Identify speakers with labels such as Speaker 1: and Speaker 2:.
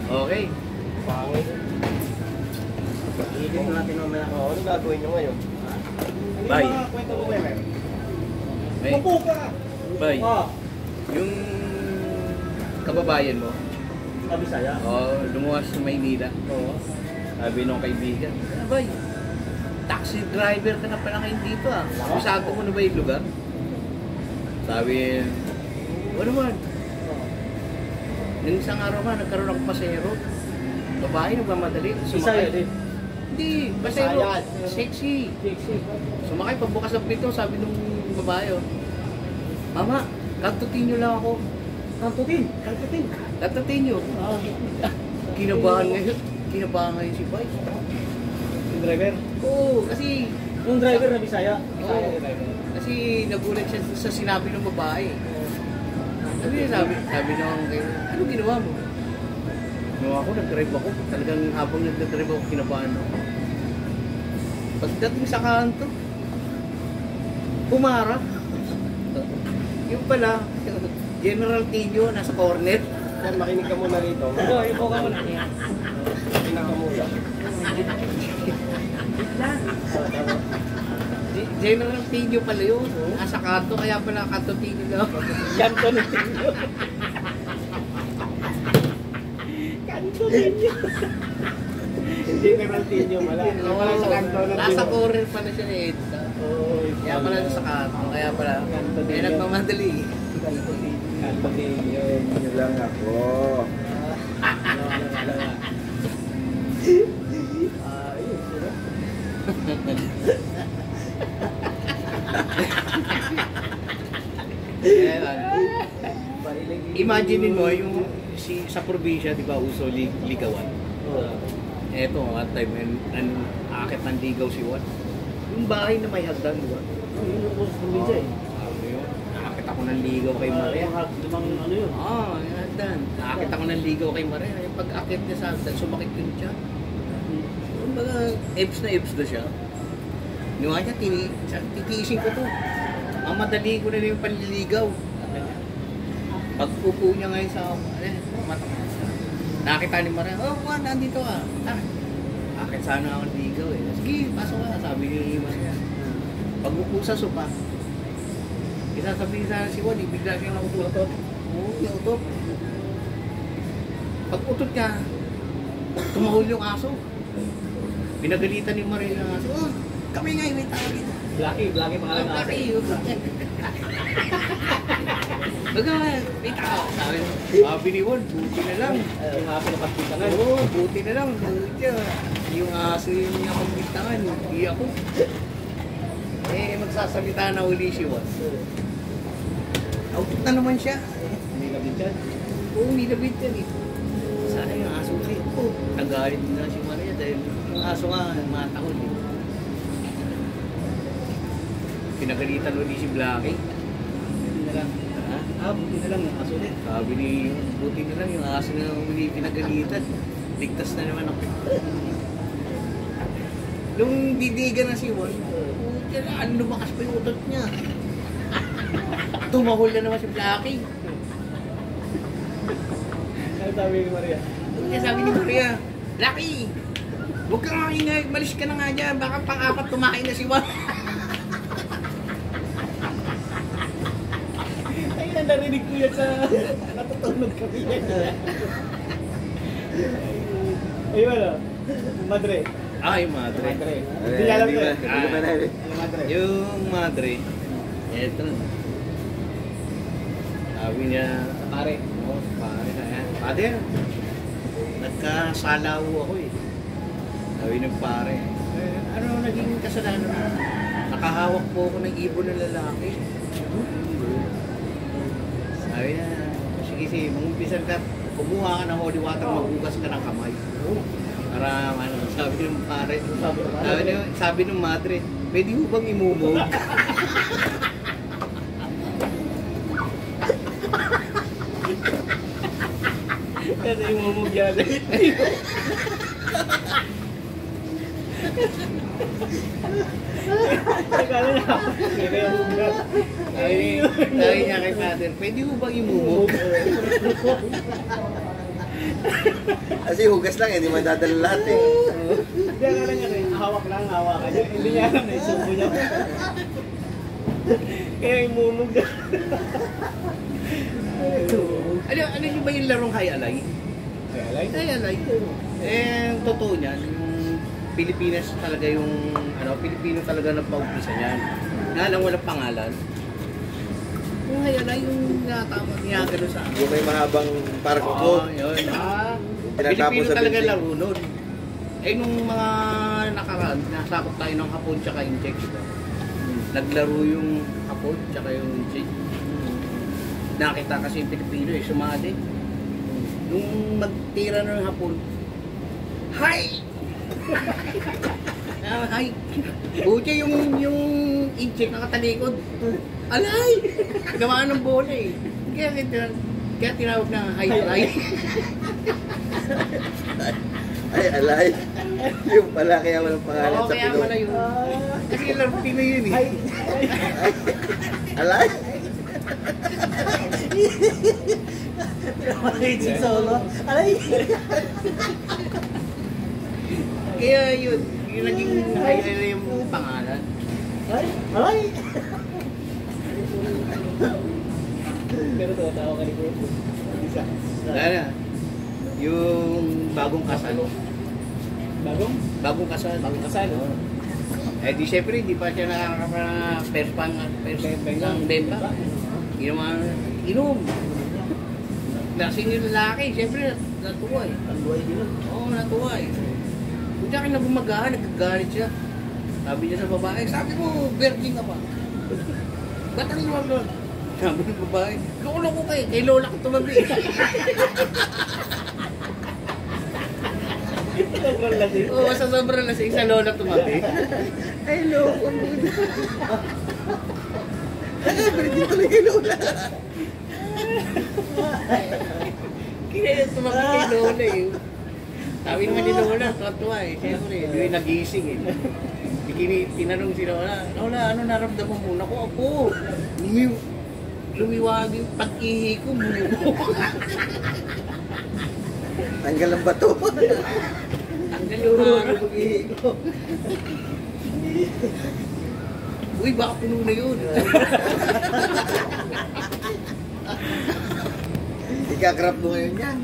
Speaker 1: Okay.
Speaker 2: Pangit. Iigit natin mamaya. Ano gagawin nyo ngayon?
Speaker 1: Bye.
Speaker 2: Ano mga kwento mo ba yan?
Speaker 1: Hey.
Speaker 2: Upo ka!
Speaker 1: Bye. Yung kababayan mo,
Speaker 2: Kabisaya?
Speaker 1: lumuwas sa Maynila.
Speaker 2: Oo.
Speaker 1: Sabi nung kaibigan, Bay, taxi driver ka na pala ngayon dito ah. Sabi mo na ba yung lugar? Sabi, ano man? Nung isang araw man, nagkaroon ako pasahero. Babae, nagmamadali.
Speaker 2: Bisaya din?
Speaker 1: Hindi, pasahero.
Speaker 2: Bisaya.
Speaker 1: Sexy.
Speaker 2: Sexy.
Speaker 1: Sumakay, pagbukas ng pinto, sabi nung babae, oh, Mama, kantutin nyo lang ako.
Speaker 2: Kantutin? Kantutin?
Speaker 1: Kantutin nyo. Kinabahan ngayon si Bay.
Speaker 2: Yung driver?
Speaker 1: Oo, kasi...
Speaker 2: Yung driver na Bisaya?
Speaker 1: Oo, kasi nagulat siya sa sinabi ng babae. Sabi nung kayo, ano ginawa mo? Ginawa ko, nag-drive ako. Talagang habang nag-drive ako, kinabahan ako. Pagdating sa kanto, pumarap. Yung pala, General Tino, nasa corner.
Speaker 2: Yan, makinig ka muna rito. Oo, ipo ka muna. Makinig ka muna.
Speaker 1: General Tino pala yun. Nasa kanto, kaya pala kanto Tino lang.
Speaker 2: Kanto ni Tino. Kanto Tino. General Tino pala. Wala sa kanto ng Tino.
Speaker 1: Nasa corner pala siya ni Edsa. Kaya pala sa kanto, kaya pala. Kaya nagmamadali.
Speaker 2: Kanto Tino.
Speaker 3: Yun lang ako.
Speaker 1: Imagine mo yung sa probinsya, di ba, uso ligawan. Eto, at time, akit ng ligaw si Juan. Yung bahay na may hagdan, di ba?
Speaker 2: Yun yung uso sa probinsya eh.
Speaker 1: Akit ako ng ligaw kay Maria.
Speaker 2: Limang ano yun?
Speaker 1: Yung hagdan. Akit ako ng ligaw kay Maria. Yung pag-akit niya sa hagdan, sumakit yun siya. Kumbaga, ebs na siya. Niwa niya, titiisin ko to. Mamadali ko na yung panliligaw. Pag-upo niya ngayon sa mata. Nakita ni Maria, Juan, nandito ka. Akit sana ako ligaw eh. Sige, pasok ka, sabi ni Maria. Pag-upo sa sopa, isasabihin sana si Juan, bigla siyang nautot. Oo, nautot. Pag-utot niya, tumahol yung aso. Pinagalitan ni Maria ng aso, kami nga may tao dito.
Speaker 2: Blackie pangalan na aso.
Speaker 1: Baga, may tao. Sabi ni Juan, buti na lang.
Speaker 2: Yung aso na pagbintangan.
Speaker 1: Oo, buti na lang. Buti. Yung aso yung niya pagbintangan, hindi ako. Magsasalita na uli si Juan. Autot na naman siya.
Speaker 2: Hindi na bintan?
Speaker 1: Oo, nilabit yan eh. Sana yung aso kasi, nagalit na si Maria dahil yung aso nga, matahol eh. Pinagalitan ulit si Blackie.
Speaker 2: Buti na lang. Buti na lang yung aso ulit.
Speaker 1: Sabi ni, buti na lang yung aso na uli pinagalitan. Ligtas na naman ako. Nung didigan na si Juan, ano lumakas pa yung utot niya. Tumahol na naman si Blackie.
Speaker 2: Ano sabi ni Maria?
Speaker 1: Kaya sabi ni Maria, Blackie, huwag ka nga ingay, malis ka na nga dyan, baka pang-apat tumahin na si Juan.
Speaker 2: Ay, narinig ko yan sa natutulog kami yan. Ayun ano? Madre.
Speaker 1: Yung madre.
Speaker 2: Madre. Hindi alam ko.
Speaker 3: Hindi ba na rin?
Speaker 2: Madre.
Speaker 1: Yung madre, eto na. Sabi niya,
Speaker 2: Pare.
Speaker 1: pare na yan. Father, nagkasalaw ako eh. Sabi ng pare, ano naging kasalanan mo? Nakahawak po ako ng ibon ng lalaki. Sabi niya, sige, mangumpisan ka, kumuha ka ng holy water, magbugas ka ng kamay. Para, sabi ng pare, sabi ng madre, pwede mo bang imumog?
Speaker 2: Kasi imumog yan. Akala niya, hindi yung mugrat.
Speaker 1: Sabi niya kay father, pwede mo bang imumog?
Speaker 3: Kasi hugas lang, hindi madadala lahat eh.
Speaker 2: Hindi, akala niya rin, hawak lang, hawakan niya. Hindi niya alam na isubo niya. Kaya imunog niya.
Speaker 1: Ano yung ba yung larong Hay Alay? Hay Alay. Eh, totoo niyan, yung Pilipinas talaga yung, Pilipino talaga nagpaumpisa niyan. Nga lang walang pangalan. Yung Hay Alay, yung niyagano sa akin.
Speaker 3: Yung may mahabang parang kuko.
Speaker 1: Yun.
Speaker 3: Tinatapos
Speaker 1: Pilipino
Speaker 3: sa
Speaker 1: talaga
Speaker 3: building.
Speaker 1: laro nun. Eh, nung mga nakaraan, nasakot tayo ng hapon tsaka incheck. Naglaro yung hapon tsaka yung incheck. Nakita kasi yung Pilipino eh, sumali. Nung magtira ng hapon, hi! Hi! Buti yung incheck nakatalikod. Alay! Gawa ng bola eh. Kaya tinawag na hi alay.
Speaker 3: Ay, alay. Yung pala kaya walang pangalan
Speaker 1: Oo,
Speaker 3: sa
Speaker 1: kaya
Speaker 3: Pinoy.
Speaker 1: pala yun. Kasi laro Pinoy yun eh.
Speaker 3: Alay?
Speaker 2: Solo. Alay!
Speaker 1: Kaya yun, yung naging hi alay yung pangalan.
Speaker 2: Alay! Pero tumatawa ka ni Bro. Isa.
Speaker 1: Wala. Yung bagong kasal.
Speaker 2: Bagong
Speaker 1: kasal.
Speaker 2: kasal.
Speaker 1: Eh di syempre, di pa siya nakaka-perspang ng bemba. Inom. Lasing yung lalaki, syempre natuwa eh.
Speaker 2: Tanduay din nun.
Speaker 1: Oo, natuwa eh. Kung siya kinabumagahan, nagkagalit siya. Sabi niya sa babae, sabi mo, virgin ka pa. Ba't ang iwag nun? Sabi ng babae, loko-loko kayo, kay lola ko tumabi.
Speaker 2: Sobrang lasing.
Speaker 1: Oo, sa sobrang lasing sa lola tumabi.
Speaker 3: Ay, loko mo. Ay, virgin tuloy kay Lola.
Speaker 1: Kaya tumabi kay lola eh. Sabi naman ni lola, tuwa eh. Siyempre, hindi nagising eh. Tinanong si lola, Lola, ano naramdaman mo? Naku, ako. Lumiwag yung pag-ihi ko, bumubo.
Speaker 3: Tanggal ang bato.
Speaker 1: Tanggal yung pag-ihi ko. Uy, baka puno na yun.
Speaker 3: Ikakrap mo ngayon yan.